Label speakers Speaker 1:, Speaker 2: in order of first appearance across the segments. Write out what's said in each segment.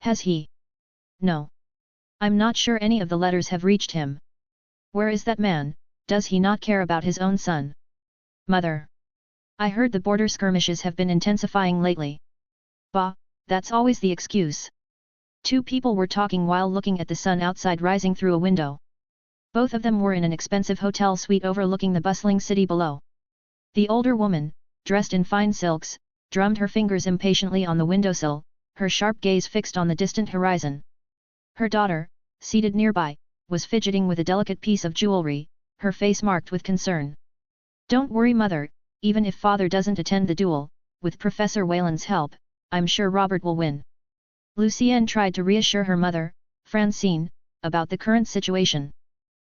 Speaker 1: Has he? No. I'm not sure any of the letters have reached him. Where is that man? Does he not care about his own son? Mother. I heard the border skirmishes have been intensifying lately. Bah, that's always the excuse. Two people were talking while looking at the sun outside rising through a window. Both of them were in an expensive hotel suite overlooking the bustling city below. The older woman, dressed in fine silks, drummed her fingers impatiently on the windowsill, her sharp gaze fixed on the distant horizon. Her daughter, seated nearby, was fidgeting with a delicate piece of jewelry, her face marked with concern. Don't worry, mother, even if father doesn't attend the duel, with Professor Wayland's help, I'm sure Robert will win. Lucienne tried to reassure her mother, Francine, about the current situation.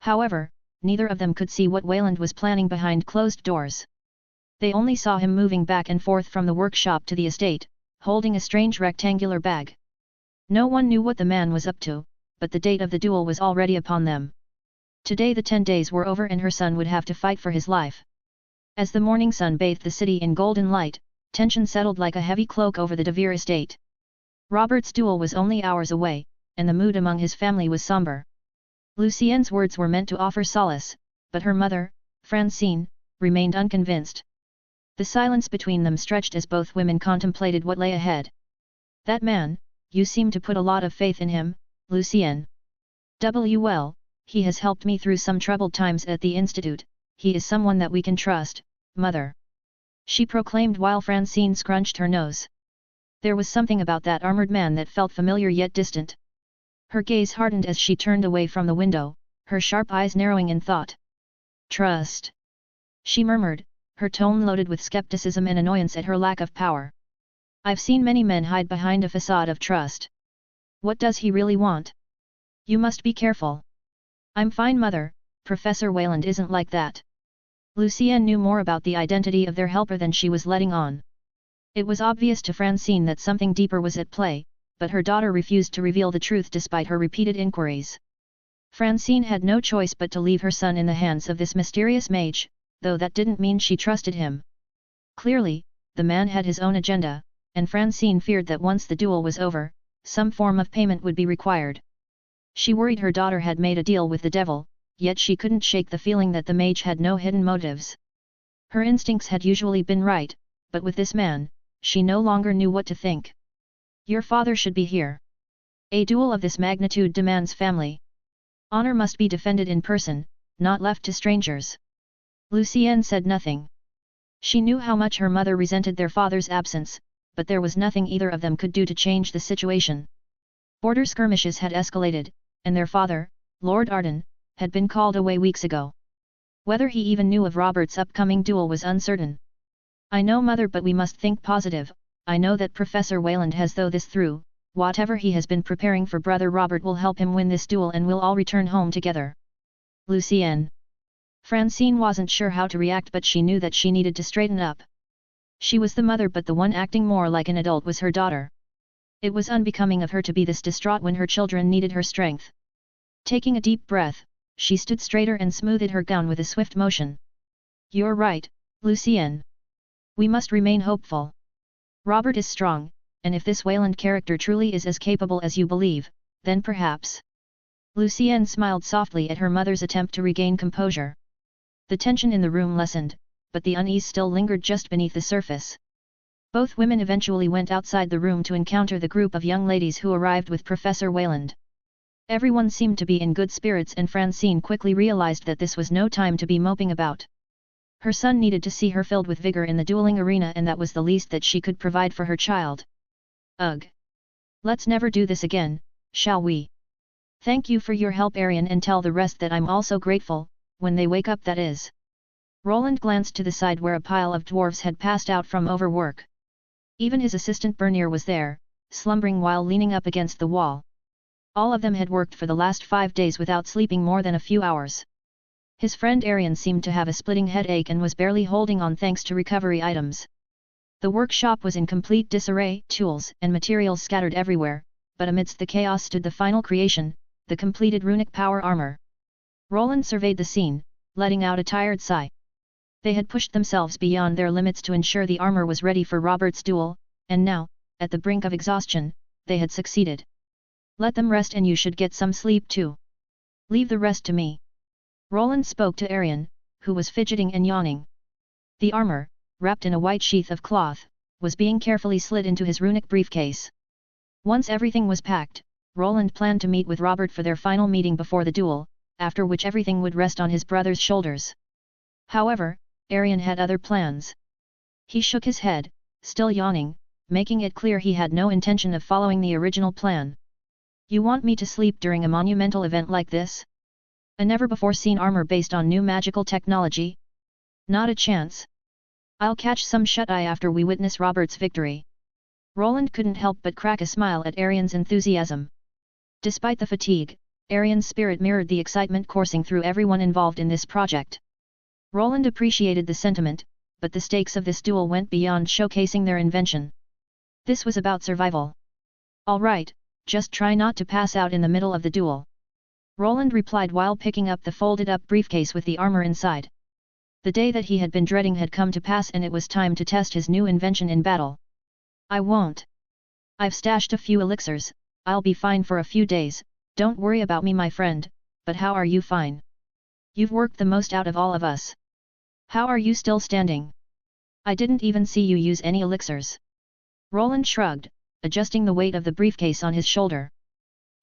Speaker 1: However, neither of them could see what Wayland was planning behind closed doors. They only saw him moving back and forth from the workshop to the estate, holding a strange rectangular bag. No one knew what the man was up to, but the date of the duel was already upon them. Today the 10 days were over and her son would have to fight for his life. As the morning sun bathed the city in golden light, tension settled like a heavy cloak over the De Vere estate. Robert's duel was only hours away, and the mood among his family was somber. Lucienne's words were meant to offer solace, but her mother, Francine, remained unconvinced. The silence between them stretched as both women contemplated what lay ahead. That man, you seem to put a lot of faith in him, Lucienne. Well, he has helped me through some troubled times at the Institute, he is someone that we can trust, mother. She proclaimed while Francine scrunched her nose. There was something about that armored man that felt familiar yet distant. Her gaze hardened as she turned away from the window, her sharp eyes narrowing in thought. Trust. She murmured, her tone loaded with skepticism and annoyance at her lack of power. I've seen many men hide behind a facade of trust. What does he really want? You must be careful. I'm fine, mother, Professor Wayland isn't like that. Lucienne knew more about the identity of their helper than she was letting on. It was obvious to Francine that something deeper was at play, but her daughter refused to reveal the truth despite her repeated inquiries. Francine had no choice but to leave her son in the hands of this mysterious mage, though that didn't mean she trusted him. Clearly, the man had his own agenda, and Francine feared that once the duel was over, some form of payment would be required. She worried her daughter had made a deal with the devil, yet she couldn't shake the feeling that the mage had no hidden motives. Her instincts had usually been right, but with this man, she no longer knew what to think. Your father should be here. A duel of this magnitude demands family. Honor must be defended in person, not left to strangers. Lucienne said nothing. She knew how much her mother resented their father's absence, but there was nothing either of them could do to change the situation. Border skirmishes had escalated, and their father, Lord Arden, had been called away weeks ago. Whether he even knew of Robert's upcoming duel was uncertain. I know, mother, but we must think positive. I know that Professor Wayland has thought this through. Whatever he has been preparing for brother Robert will help him win this duel and we'll all return home together. Lucienne. Francine wasn't sure how to react, but she knew that she needed to straighten up. She was the mother, but the one acting more like an adult was her daughter. It was unbecoming of her to be this distraught when her children needed her strength. Taking a deep breath, she stood straighter and smoothed her gown with a swift motion. You're right, Lucienne. We must remain hopeful. Robert is strong, and if this Wayland character truly is as capable as you believe, then perhaps... Lucienne smiled softly at her mother's attempt to regain composure. The tension in the room lessened, but the unease still lingered just beneath the surface. Both women eventually went outside the room to encounter the group of young ladies who arrived with Professor Wayland. Everyone seemed to be in good spirits, and Francine quickly realized that this was no time to be moping about. Her son needed to see her filled with vigor in the dueling arena, and that was the least that she could provide for her child. Ugh! Let's never do this again, shall we? Thank you for your help, Arian, and tell the rest that I'm also grateful, when they wake up, that is. Roland glanced to the side where a pile of dwarves had passed out from overwork. Even his assistant Bernier was there, slumbering while leaning up against the wall. All of them had worked for the last 5 days without sleeping more than a few hours. His friend Arian seemed to have a splitting headache and was barely holding on thanks to recovery items. The workshop was in complete disarray, tools and materials scattered everywhere, but amidst the chaos stood the final creation, the completed runic power armor. Roland surveyed the scene, letting out a tired sigh. They had pushed themselves beyond their limits to ensure the armor was ready for Robert's duel, and now, at the brink of exhaustion, they had succeeded. Let them rest and you should get some sleep too. Leave the rest to me. Roland spoke to Arion, who was fidgeting and yawning. The armor, wrapped in a white sheath of cloth, was being carefully slid into his runic briefcase. Once everything was packed, Roland planned to meet with Robert for their final meeting before the duel, after which everything would rest on his brother's shoulders. However, Arion had other plans. He shook his head, still yawning, making it clear he had no intention of following the original plan. You want me to sleep during a monumental event like this? A never-before-seen armor based on new magical technology? Not a chance. I'll catch some shut-eye after we witness Robert's victory. Roland couldn't help but crack a smile at Arion's enthusiasm. Despite the fatigue, Arion's spirit mirrored the excitement coursing through everyone involved in this project. Roland appreciated the sentiment, but the stakes of this duel went beyond showcasing their invention. This was about survival. All right, just try not to pass out in the middle of the duel. Roland replied while picking up the folded-up briefcase with the armor inside. The day that he had been dreading had come to pass and it was time to test his new invention in battle. I won't. I've stashed a few elixirs, I'll be fine for a few days, don't worry about me my friend, but how are you fine? You've worked the most out of all of us. How are you still standing? I didn't even see you use any elixirs. Roland shrugged, adjusting the weight of the briefcase on his shoulder.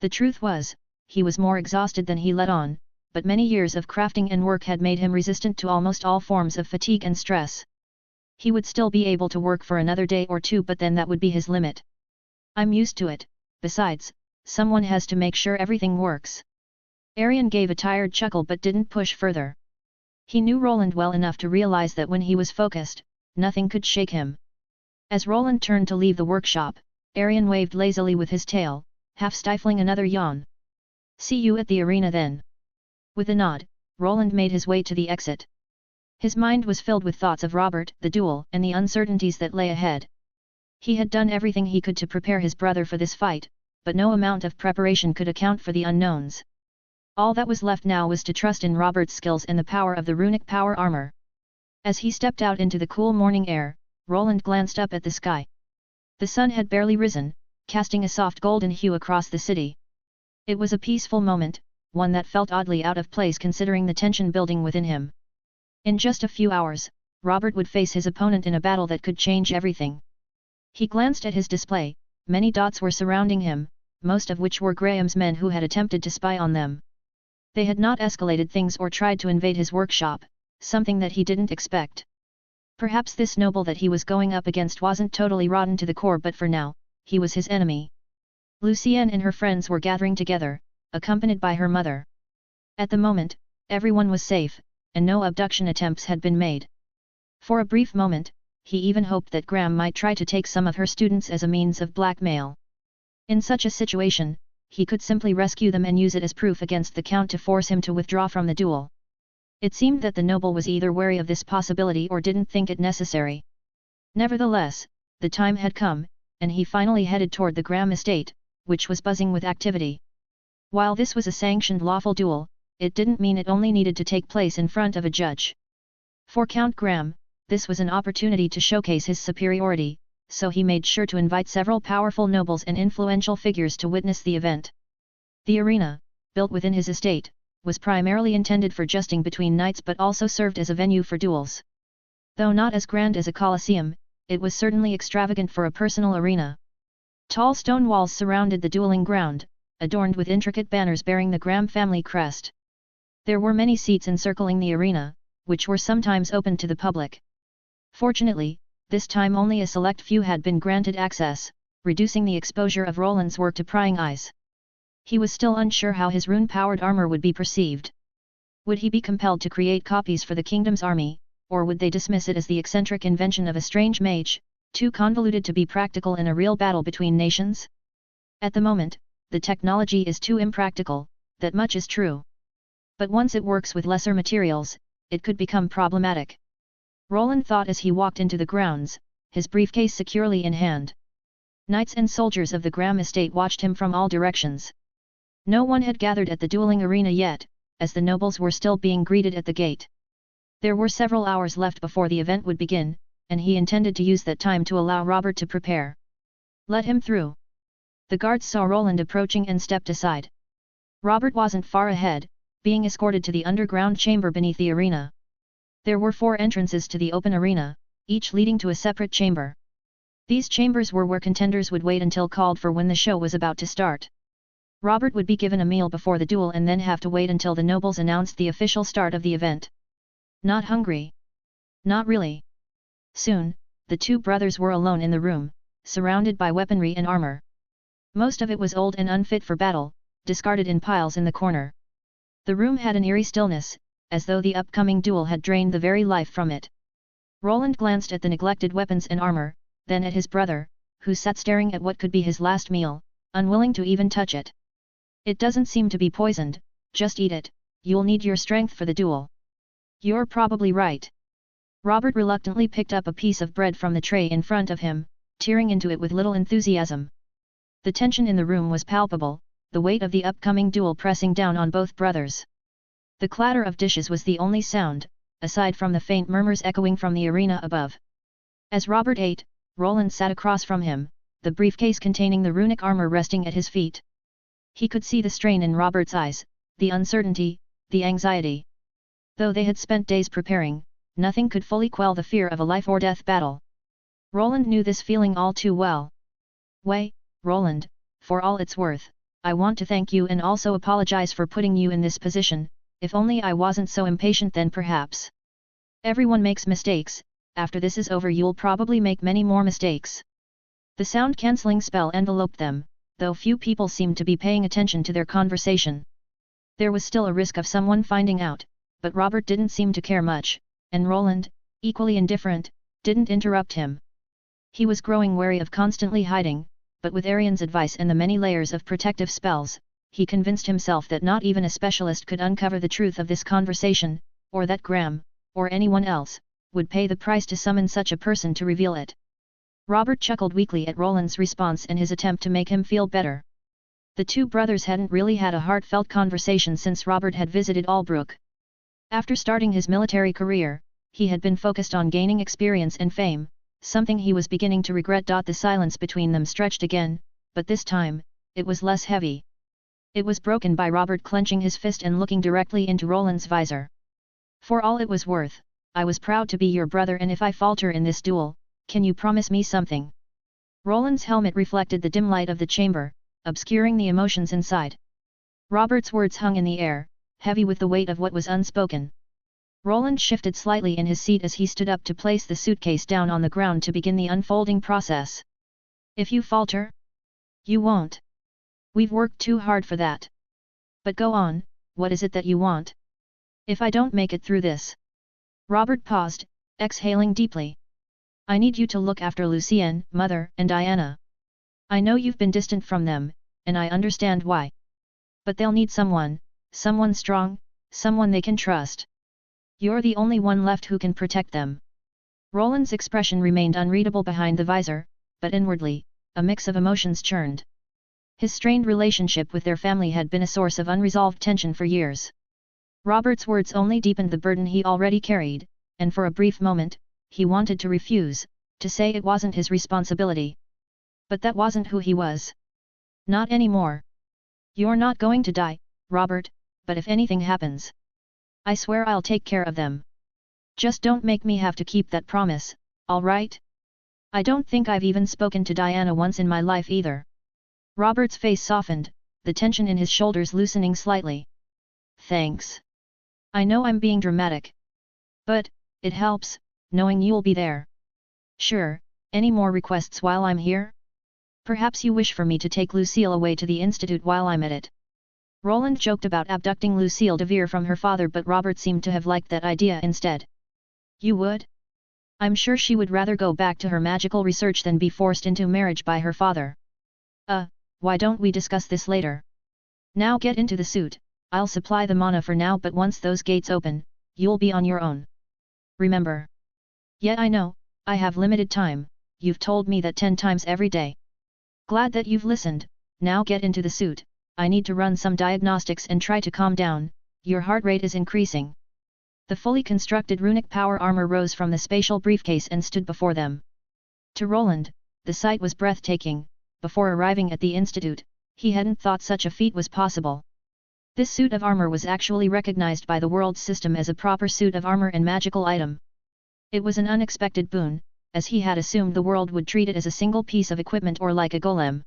Speaker 1: The truth was, he was more exhausted than he let on, but many years of crafting and work had made him resistant to almost all forms of fatigue and stress. He would still be able to work for another day or two but then that would be his limit. I'm used to it, besides, someone has to make sure everything works. Arion gave a tired chuckle but didn't push further. He knew Roland well enough to realize that when he was focused, nothing could shake him. As Roland turned to leave the workshop, Arion waved lazily with his tail, half stifling another yawn. See you at the arena then. With a nod, Roland made his way to the exit. His mind was filled with thoughts of Robert, the duel, and the uncertainties that lay ahead. He had done everything he could to prepare his brother for this fight, but no amount of preparation could account for the unknowns. All that was left now was to trust in Robert's skills and the power of the runic power armor. As he stepped out into the cool morning air, Roland glanced up at the sky. The sun had barely risen, casting a soft golden hue across the city. It was a peaceful moment, one that felt oddly out of place considering the tension building within him. In just a few hours, Robert would face his opponent in a battle that could change everything. He glanced at his display, many dots were surrounding him, most of which were Graham's men who had attempted to spy on them. They had not escalated things or tried to invade his workshop, something that he didn't expect. Perhaps this noble that he was going up against wasn't totally rotten to the core but for now, he was his enemy. Lucienne and her friends were gathering together, accompanied by her mother. At the moment, everyone was safe, and no abduction attempts had been made. For a brief moment, he even hoped that Graham might try to take some of her students as a means of blackmail. In such a situation, he could simply rescue them and use it as proof against the Count to force him to withdraw from the duel. It seemed that the noble was either wary of this possibility or didn't think it necessary. Nevertheless, the time had come, and he finally headed toward the Graham estate, which was buzzing with activity. While this was a sanctioned lawful duel, it didn't mean it only needed to take place in front of a judge. For Count Graham, this was an opportunity to showcase his superiority, so he made sure to invite several powerful nobles and influential figures to witness the event. The arena, built within his estate, was primarily intended for jousting between knights but also served as a venue for duels. Though not as grand as a coliseum, it was certainly extravagant for a personal arena. Tall stone walls surrounded the dueling ground, adorned with intricate banners bearing the Graham family crest. There were many seats encircling the arena, which were sometimes open to the public. Fortunately, this time only a select few had been granted access, reducing the exposure of Roland's work to prying eyes. He was still unsure how his rune-powered armor would be perceived. Would he be compelled to create copies for the kingdom's army, or would they dismiss it as the eccentric invention of a strange mage, too convoluted to be practical in a real battle between nations? At the moment, the technology is too impractical, that much is true. But once it works with lesser materials, it could become problematic. Roland thought as he walked into the grounds, his briefcase securely in hand. Knights and soldiers of the Graham estate watched him from all directions. No one had gathered at the dueling arena yet, as the nobles were still being greeted at the gate. There were several hours left before the event would begin, and he intended to use that time to allow Robert to prepare. Let him through. The guards saw Roland approaching and stepped aside. Robert wasn't far ahead, being escorted to the underground chamber beneath the arena. There were 4 entrances to the open arena, each leading to a separate chamber. These chambers were where contenders would wait until called for when the show was about to start. Robert would be given a meal before the duel and then have to wait until the nobles announced the official start of the event. Not hungry? Not really. Soon, the 2 brothers were alone in the room, surrounded by weaponry and armor. Most of it was old and unfit for battle, discarded in piles in the corner. The room had an eerie stillness, as though the upcoming duel had drained the very life from it. Roland glanced at the neglected weapons and armor, then at his brother, who sat staring at what could be his last meal, unwilling to even touch it. It doesn't seem to be poisoned, just eat it, you'll need your strength for the duel. You're probably right. Robert reluctantly picked up a piece of bread from the tray in front of him, tearing into it with little enthusiasm. The tension in the room was palpable, the weight of the upcoming duel pressing down on both brothers. The clatter of dishes was the only sound, aside from the faint murmurs echoing from the arena above. As Robert ate, Roland sat across from him, the briefcase containing the runic armor resting at his feet. He could see the strain in Robert's eyes, the uncertainty, the anxiety. Though they had spent days preparing, nothing could fully quell the fear of a life-or-death battle. Roland knew this feeling all too well. "Wait, Roland, for all it's worth, I want to thank you and also apologize for putting you in this position, if only I wasn't so impatient then perhaps. Everyone makes mistakes, after this is over you'll probably make many more mistakes." The sound-cancelling spell enveloped them, though few people seemed to be paying attention to their conversation. There was still a risk of someone finding out, but Robert didn't seem to care much, and Roland, equally indifferent, didn't interrupt him. He was growing wary of constantly hiding, but with Arian's advice and the many layers of protective spells, he convinced himself that not even a specialist could uncover the truth of this conversation, or that Graham, or anyone else, would pay the price to summon such a person to reveal it. Robert chuckled weakly at Roland's response and his attempt to make him feel better. The 2 brothers hadn't really had a heartfelt conversation since Robert had visited Albrook. After starting his military career, he had been focused on gaining experience and fame, something he was beginning to regret. The silence between them stretched again, but this time, it was less heavy. It was broken by Robert clenching his fist and looking directly into Roland's visor. "For all it was worth, I was proud to be your brother, and if I falter in this duel, can you promise me something?" Roland's helmet reflected the dim light of the chamber, obscuring the emotions inside. Robert's words hung in the air, heavy with the weight of what was unspoken. Roland shifted slightly in his seat as he stood up to place the suitcase down on the ground to begin the unfolding process. "If you falter? You won't. We've worked too hard for that. But go on, what is it that you want? If I don't make it through this..." Robert paused, exhaling deeply. "I need you to look after Lucienne, Mother, and Diana. I know you've been distant from them, and I understand why. But they'll need someone strong, someone they can trust. You're the only one left who can protect them." Roland's expression remained unreadable behind the visor, but inwardly, a mix of emotions churned. His strained relationship with their family had been a source of unresolved tension for years. Robert's words only deepened the burden he already carried, and for a brief moment, he wanted to refuse, to say it wasn't his responsibility. But that wasn't who he was. Not anymore. "You're not going to die, Robert, but if anything happens, I swear I'll take care of them. Just don't make me have to keep that promise, all right? I don't think I've even spoken to Diana once in my life either." Robert's face softened, the tension in his shoulders loosening slightly. "Thanks. I know I'm being dramatic. But, it helps, knowing you'll be there. Sure, any more requests while I'm here? Perhaps you wish for me to take Lucille away to the Institute while I'm at it." Roland joked about abducting Lucille de Vere from her father, but Robert seemed to have liked that idea instead. "You would? I'm sure she would rather go back to her magical research than be forced into marriage by her father. Why don't we discuss this later? Now get into the suit, I'll supply the mana for now, but once those gates open, you'll be on your own. Remember? Yet I know, I have limited time, you've told me that 10 times every day. Glad that you've listened, now get into the suit, I need to run some diagnostics and try to calm down, your heart rate is increasing." The fully constructed runic power armor rose from the spatial briefcase and stood before them. To Roland, the sight was breathtaking, before arriving at the institute, he hadn't thought such a feat was possible. This suit of armor was actually recognized by the world system as a proper suit of armor and magical item. It was an unexpected boon, as he had assumed the world would treat it as a single piece of equipment or like a golem.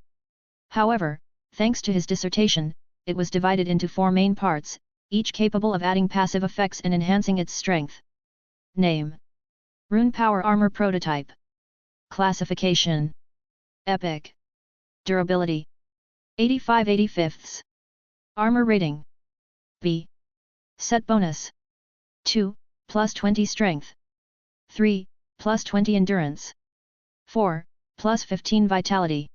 Speaker 1: However, thanks to his dissertation, it was divided into 4 main parts, each capable of adding passive effects and enhancing its strength. Name: Rune Power Armor Prototype. Classification: Epic. Durability: 85/85. Armor Rating: B. Set Bonus: 2, plus 20 Strength. 3, plus 20 Endurance. 4, plus 15 Vitality.